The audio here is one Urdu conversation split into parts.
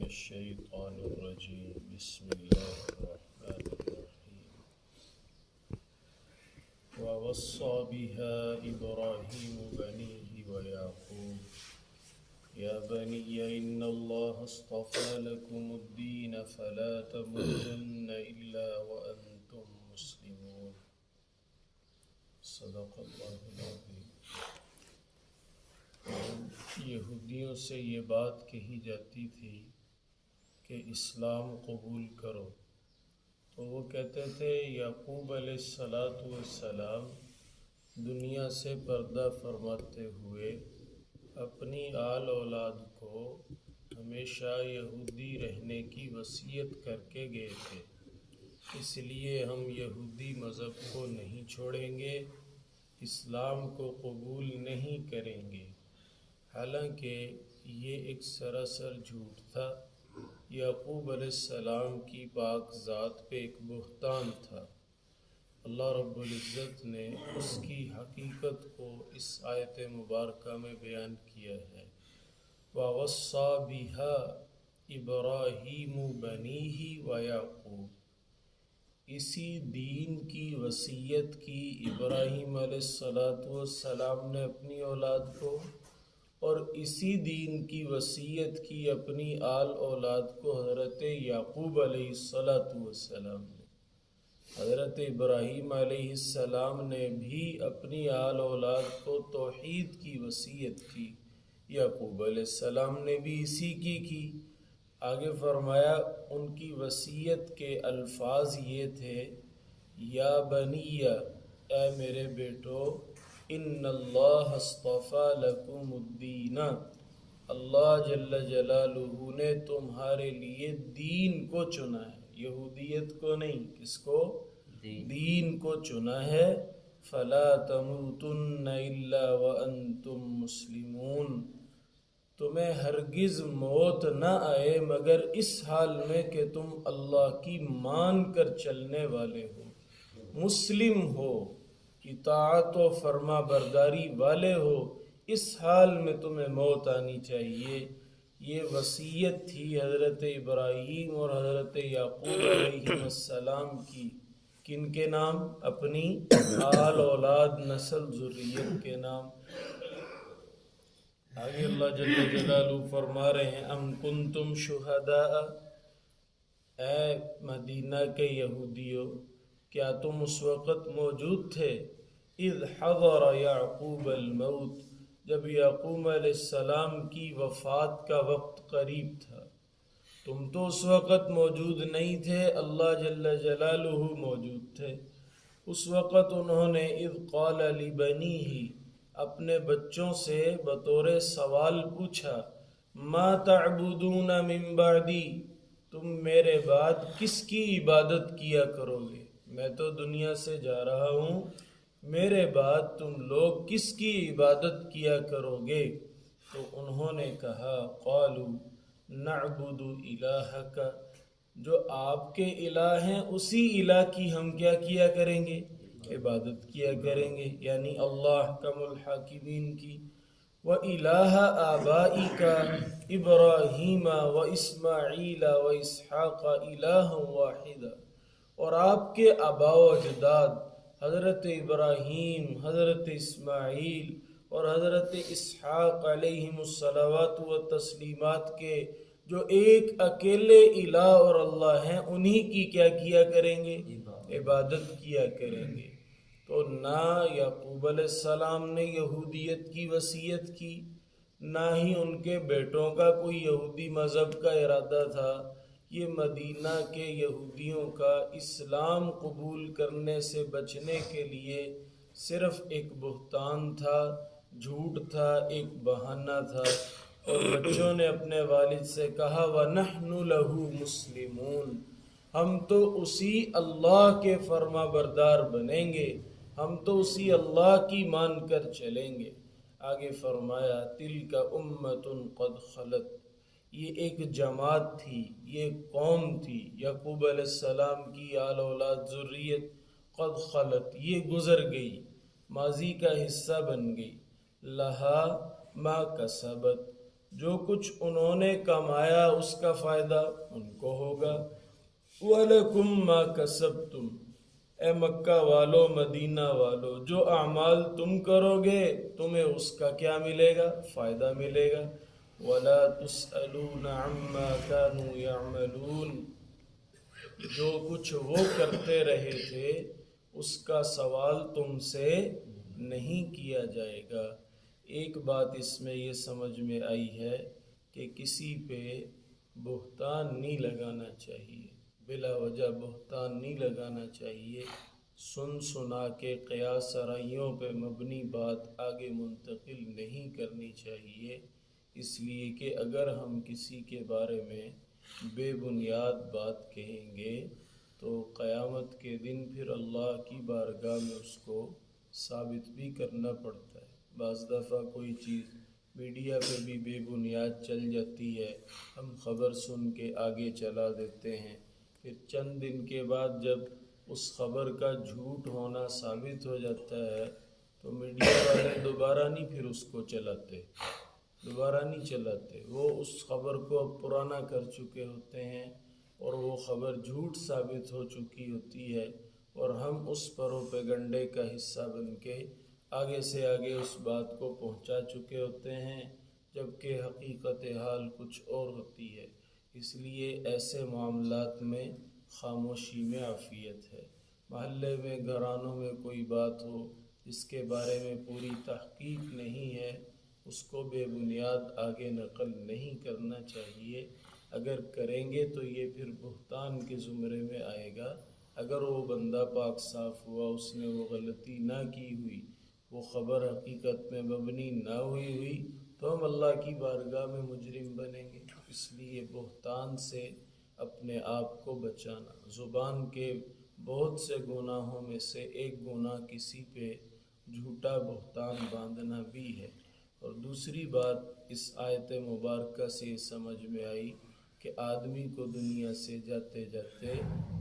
الشيطان الرجيم بسم الله الرحمن الرحيم ووصى بها إبراهيم بنيه ويعقوب يا بني إن الله اصطفى لكم الدين فلا تموتن إلا وأنتم مسلمون صدق اللہ العظیم۔ یہودیوں سے یہ بات کہی جاتی تھی کہ اسلام قبول کرو، تو وہ کہتے تھے یعقوب علیہ السلام دنیا سے پردہ فرماتے ہوئے اپنی آل اولاد کو ہمیشہ یہودی رہنے کی وصیت کر کے گئے تھے، اس لیے ہم یہودی مذہب کو نہیں چھوڑیں گے، اسلام کو قبول نہیں کریں گے۔ حالانکہ یہ ایک سراسر جھوٹ تھا، یعقوب علیہ السلام کی پاک ذات پہ ایک بہتان تھا۔ اللہ رب العزت نے اس کی حقیقت کو اس آیت مبارکہ میں بیان کیا ہے۔ وَوَصَّى بِهَا إِبْرَاهِيمُ بَنِيهِ وَيَعْقُوبُ، اسی دین کی وصیت کی ابراہیم علیہ السلام نے اپنی اولاد کو، اور اسی دین کی وصیت کی اپنی آل اولاد کو حضرت یعقوب علیہ السلام نے۔ حضرت ابراہیم علیہ السلام نے بھی اپنی آل اولاد کو توحید کی وصیت کی، یعقوب علیہ السلام نے بھی اسی کی۔ آگے فرمایا ان کی وصیت کے الفاظ یہ تھے، یا بنی، اے میرے بیٹو، ان اللہ اصطفیٰ لکم الدین، اللہ جل جلالہ نے تمہارے لیے دین کو چنا ہے، یہودیت کو نہیں، کس کو؟ دین کو چنا ہے۔ فلا تموتن الا وانتم مسلمون، تمہیں ہرگز موت نہ آئے مگر اس حال میں کہ تم اللہ کی مان کر چلنے والے ہو، مسلم ہو، اطاعت و فرما برداری والے ہو، اس حال میں تمہیں موت آنی چاہیے۔ یہ وصیت تھی حضرت ابراہیم اور حضرت یعقوب علیہ السلام کی، کن کے نام؟ اپنی آل اولاد نسل ذریت کے نام۔ آگے اللہ جل جلالہ فرما رہے ہیں، ام کنتم شہداء، اے مدینہ کے یہودیوں، کیا تم اس وقت موجود تھے؟ اذ حضر یعقوب الموت، جب یعقوب علیہ السلام کی وفات کا وقت قریب تھا۔ تم تو اس وقت موجود نہیں تھے، اللہ جل جلالہ موجود تھے۔ اس وقت انہوں نے اذ قال لبنیہ، اپنے بچوں سے بطور سوال پوچھا، ما تعبدون من بعدی، تم میرے بعد کس کی عبادت کیا کرو گے؟ میں تو دنیا سے جا رہا ہوں، میرے بعد تم لوگ کس کی عبادت کیا کرو گے؟ تو انہوں نے کہا، قالوا نعبد الہک، جو آپ کے الہ ہیں اسی الہ کی ہم کیا کریں گے؟ عبادت کیا کریں گے، یعنی اللہ کم الحاکمین کی۔ وَإِلَٰهَ آبَائِكَ إِبْرَاهِيمَ وَإِسْمَاعِيلَ وَإِسْحَاقَ إِلَٰهًا وَاحِدًا، اور آپ کے آباء و اجداد حضرت ابراہیم، حضرت اسماعیل اور حضرت اسحاق علیہم الصلوات و تسلیمات کے جو ایک اکیلے الہ اور اللہ ہیں، انہی کی کیا کریں گے؟ عبادت کیا کریں گے۔ تو نہ یعقوب علیہ السلام نے یہودیت کی وصیت کی، نہ ہی ان کے بیٹوں کا کوئی یہودی مذہب کا ارادہ تھا۔ یہ مدینہ کے یہودیوں کا اسلام قبول کرنے سے بچنے کے لیے صرف ایک بہتان تھا، جھوٹ تھا، ایک بہانہ تھا۔ اور بچوں نے اپنے والد سے کہا، وَنَحْنُ لَهُ مُسْلِمُونَ، ہم تو اسی اللہ کے فرما بردار بنیں گے، ہم تو اسی اللہ کی مان کر چلیں گے۔ آگے فرمایا، تِلْكَ أُمَّةٌ قَدْ خَلَتْ، یہ ایک جماعت تھی، یہ قوم تھی، یعقوب علیہ السلام کی آل اولاد ذریت، قد خلت، یہ گزر گئی، ماضی کا حصہ بن گئی، لہا ما کسبت، جو کچھ انہوں نے کمایا اس کا فائدہ ان کو ہوگا۔ وَلَكُمْ مَا كَسَبْتُمْ، اے مکہ والو مدینہ والو، جو اعمال تم کرو گے تمہیں اس کا کیا ملے گا؟ فائدہ ملے گا۔ وَلَا تُسْأَلُونَ عَمَّا كَانُوا يَعْمَلُونَ، جو کچھ وہ کرتے رہے تھے اس کا سوال تم سے نہیں کیا جائے گا۔ ایک بات اس میں یہ سمجھ میں آئی ہے کہ کسی پہ بہتان نہیں لگانا چاہیے، بلا وجہ بہتان نہیں لگانا چاہیے، سنا کے قیاس آرائیوں پہ مبنی بات آگے منتقل نہیں کرنی چاہیے، اس لیے کہ اگر ہم کسی کے بارے میں بے بنیاد بات کہیں گے تو قیامت کے دن پھر اللہ کی بارگاہ میں اس کو ثابت بھی کرنا پڑتا ہے۔ بعض دفعہ کوئی چیز میڈیا پہ بھی بے بنیاد چل جاتی ہے، ہم خبر سن کے آگے چلا دیتے ہیں، پھر چند دن کے بعد جب اس خبر کا جھوٹ ہونا ثابت ہو جاتا ہے تو میڈیا والے دوبارہ نہیں پھر اس کو چلاتے، دوبارہ نہیں چلاتے، وہ اس خبر کو اب پرانا کر چکے ہوتے ہیں اور وہ خبر جھوٹ ثابت ہو چکی ہوتی ہے، اور ہم اس پروپیگنڈے کا حصہ بن کے آگے سے آگے اس بات کو پہنچا چکے ہوتے ہیں، جبکہ حقیقت حال کچھ اور ہوتی ہے۔ اس لیے ایسے معاملات میں خاموشی میں عافیت ہے۔ محلے میں گھرانوں میں کوئی بات ہو جس کے بارے میں پوری تحقیق نہیں ہے، اس کو بے بنیاد آگے نقل نہیں کرنا چاہیے۔ اگر کریں گے تو یہ پھر بہتان کے زمرے میں آئے گا۔ اگر وہ بندہ پاک صاف ہوا، اس نے وہ غلطی نہ کی ہوئی، وہ خبر حقیقت میں مبنی نہ ہوئی تو ہم اللہ کی بارگاہ میں مجرم بنیں گے۔ اس لیے بہتان سے اپنے آپ کو بچانا، زبان کے بہت سے گناہوں میں سے ایک گناہ کسی پہ جھوٹا بہتان باندھنا بھی ہے۔ اور دوسری بات اس آیت مبارکہ سے یہ سمجھ میں آئی کہ آدمی کو دنیا سے جاتے جاتے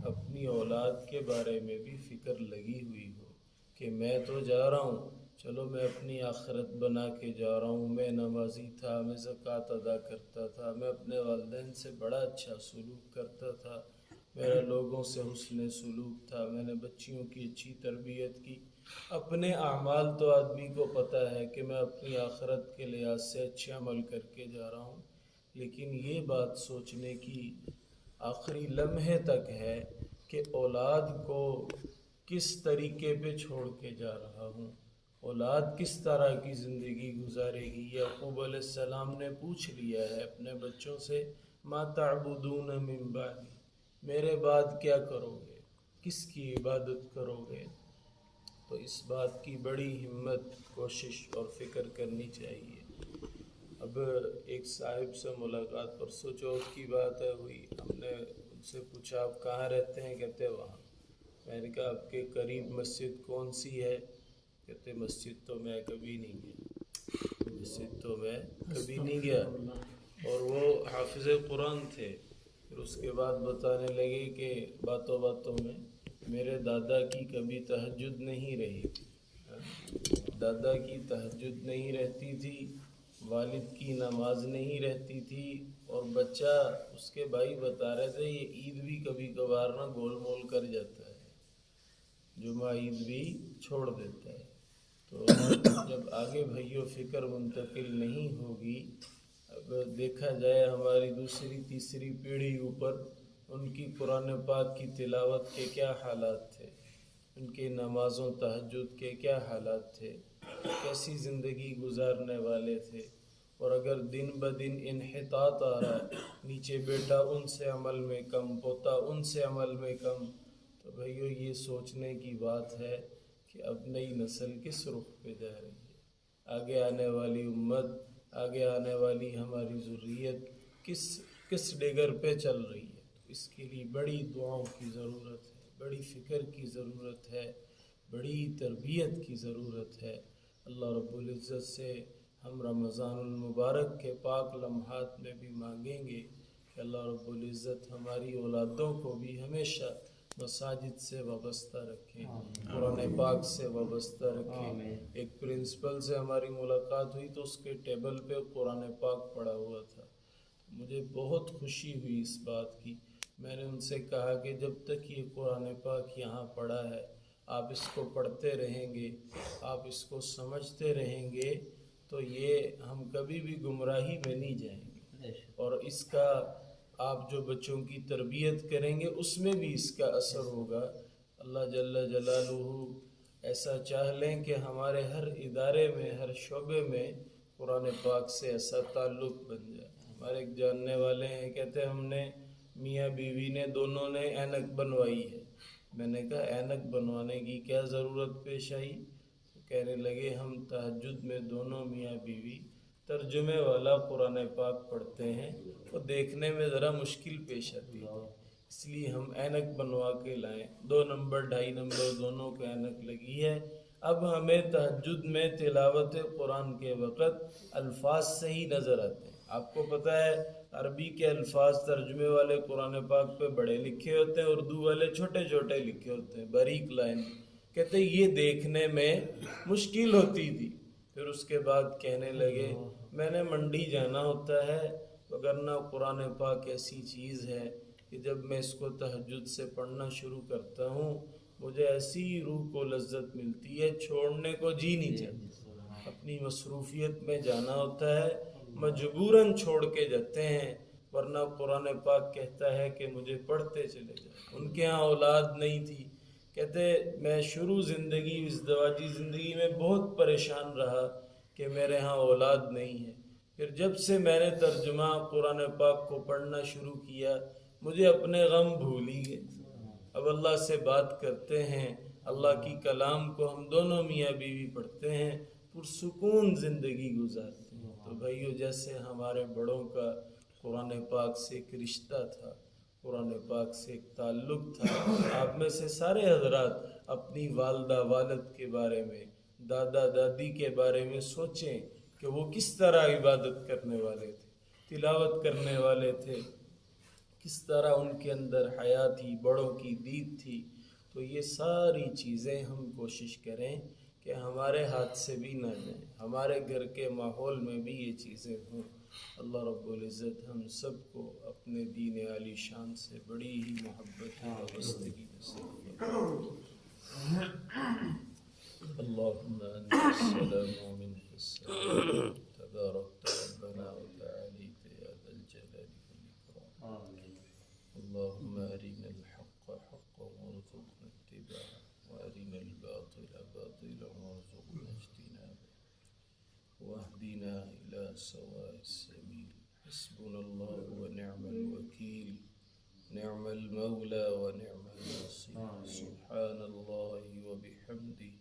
اپنی اولاد کے بارے میں بھی فکر لگی ہوئی ہو کہ میں تو جا رہا ہوں، چلو میں اپنی آخرت بنا کے جا رہا ہوں، میں نمازی تھا، میں زکوٰۃ ادا کرتا تھا، میں اپنے والدین سے بڑا اچھا سلوک کرتا تھا، میرا لوگوں سے حسن سلوک تھا، میں نے بچیوں کی اچھی تربیت کی۔ اپنے اعمال تو آدمی کو پتہ ہے کہ میں اپنی آخرت کے لحاظ سے اچھے عمل کر کے جا رہا ہوں، لیکن یہ بات سوچنے کی آخری لمحے تک ہے کہ اولاد کو کس طریقے پہ چھوڑ کے جا رہا ہوں، اولاد کس طرح کی زندگی گزارے گی۔ یعقوب علیہ السلام نے پوچھ لیا ہے اپنے بچوں سے، ما تعبدون من بعدی، میرے بعد کیا کرو گے، کس کی عبادت کرو گے؟ تو اس بات کی بڑی ہمت، کوشش اور فکر کرنی چاہیے۔ اب ایک صاحب سے ملاقات پرسوں چوتھ کی بات ہے ہوئی، ہم نے ان سے پوچھا آپ کہاں رہتے ہیں؟ کہتے وہاں۔ میں نے کہا آپ کے قریب مسجد کون سی ہے؟ کہتے مسجد تو میں کبھی نہیں گیا، مسجد تو میں کبھی نہیں گیا۔ اور وہ حافظ قرآن تھے۔ پھر اس کے بعد بتانے لگے کہ باتوں باتوں میں میرے دادا کی کبھی تہجد نہیں رہی، دادا کی تہجد نہیں رہتی تھی، والد کی نماز نہیں رہتی تھی، اور بچہ اس کے بھائی بتا رہے تھے یہ عید بھی کبھی کبھار نہ گول مول کر جاتا ہے، جمعہ عید بھی چھوڑ دیتا ہے۔ تو جب آگے بھائیوں فکر منتقل نہیں ہوگی، اب دیکھا جائے ہماری دوسری تیسری پیڑھی اوپر ان کی قرآن پاک کی تلاوت کے کیا حالات تھے، ان کی نمازوں تہجد کے کیا حالات تھے، کیسی زندگی گزارنے والے تھے۔ اور اگر دن بدن انحطاط آ رہا ہے، نیچے بیٹا ان سے عمل میں کم، پوتا ان سے عمل میں کم، تو بھائیو یہ سوچنے کی بات ہے کہ اب نئی نسل کس رخ پہ جا رہی ہے، آگے آنے والی امت، آگے آنے والی ہماری ذریت کس ڈگر پہ چل رہی ہے۔ تو اس کے لیے بڑی دعاؤں کی ضرورت ہے، بڑی فکر کی ضرورت ہے، بڑی تربیت کی ضرورت ہے۔ اللہ رب العزت سے ہم رمضان المبارک کے پاک لمحات میں بھی مانگیں گے کہ اللہ رب العزت ہماری اولادوں کو بھی ہمیشہ مساجد سے وابستہ رکھیں، قرآن پاک سے وابستہ رکھیں۔ ایک پرنسپل سے ہماری ملاقات ہوئی تو اس کے ٹیبل پہ قرآن پاک پڑا ہوا تھا، مجھے بہت خوشی ہوئی اس بات کی۔ میں نے ان سے کہا کہ جب تک یہ قرآن پاک یہاں پڑا ہے آپ اس کو پڑھتے رہیں گے، آپ اس کو سمجھتے رہیں گے تو یہ ہم کبھی بھی گمراہی میں نہیں جائیں گے، اور اس کا آپ جو بچوں کی تربیت کریں گے اس میں بھی اس کا اثر ہوگا۔ اللہ جل جلالہ ایسا چاہ لیں کہ ہمارے ہر ادارے میں، ہر شعبے میں قرآن پاک سے ایسا تعلق بن جائے۔ ہمارے ایک جاننے والے ہیں، کہتے ہیں ہم نے میاں بیوی نے دونوں نے اینک بنوائی ہے۔ میں نے کہا اینک بنوانے کی کیا ضرورت پیش آئی؟ تو کہنے لگے ہم تہجد میں دونوں میاں بیوی ترجمے والا قرآن پاک پڑھتے ہیں، وہ دیکھنے میں ذرا مشکل پیش آتی ہے، اس لیے ہم اینک بنوا کے لائیں۔ 2 نمبر 2.5 نمبر دونوں کو اینک لگی ہے۔ اب ہمیں تہجد میں تلاوت قرآن کے وقت الفاظ صحیح نظر آتے ہیں۔ آپ کو پتہ ہے عربی کے الفاظ ترجمے والے قرآن پاک پہ بڑے لکھے ہوتے ہیں، اردو والے چھوٹے چھوٹے لکھے ہوتے ہیں، باریک لائن۔ کہتے ہیں یہ دیکھنے میں مشکل ہوتی تھی۔ پھر اس کے بعد کہنے لگے میں نے منڈی جانا ہوتا ہے، وگرنہ قرآن پاک ایسی چیز ہے کہ جب میں اس کو تہجد سے پڑھنا شروع کرتا ہوں مجھے ایسی روح کو لذت ملتی ہے، چھوڑنے کو جی نہیں چاہتا۔ اپنی مصروفیت میں جانا ہوتا ہے، مجبوراً چھوڑ کے جاتے ہیں، ورنہ قرآن پاک کہتا ہے کہ مجھے پڑھتے چلے جائیں۔ ان کے ہاں اولاد نہیں تھی، کہتے میں شروع زندگی ازدواجی زندگی میں بہت پریشان رہا کہ میرے ہاں اولاد نہیں ہے، پھر جب سے میں نے ترجمہ قرآن پاک کو پڑھنا شروع کیا مجھے اپنے غم بھول ہی گئے۔ اب اللہ سے بات کرتے ہیں، اللہ کی کلام کو ہم دونوں میاں بیوی پڑھتے ہیں، پرسکون زندگی گزارتے ہیں۔ تو بھائیو جیسے ہمارے بڑوں کا قرآن پاک سے ایک رشتہ تھا، قرآن پاک سے ایک تعلق تھا، آپ میں سے سارے حضرات اپنی والدہ والد کے بارے میں، دادا دادی کے بارے میں سوچیں کہ وہ کس طرح عبادت کرنے والے تھے، تلاوت کرنے والے تھے، کس طرح ان کے اندر حیا تھی، بڑوں کی دید تھی۔ تو یہ ساری چیزیں ہم کوشش کریں کہ ہمارے ہاتھ سے بھی نہ جائیں، ہمارے گھر کے ماحول میں بھی یہ چیزیں ہوں۔ اللہ رب العزت ہم سب کو اپنے دین عالی شان سے بڑی ہی محبت و وابستگی نصیب فرمائے۔ اللہم انت السلام ومنک السلام، تبارکت ربنا وتعالیت یا ذا الجلال والاکرام۔ اللہم ارنا الحق حقا وارزقنا اتباعه، وارنا الباطل باطلا وارزقنا اجتنابه، واهدنا الى سواء السبيل۔ حسبنا الله ونعم الوكيل، نعم المولى ونعم النصير۔ سبحان الله وبحمده،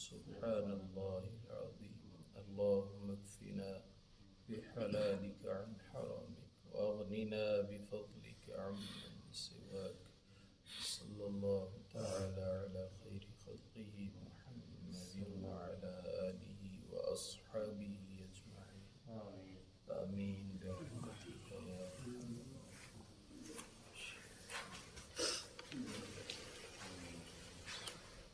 سبحان الله العظيم۔ اللهم اكفنا بحلالك عن حرامك، واغننا بفضلك عمن سواك۔ صلى الله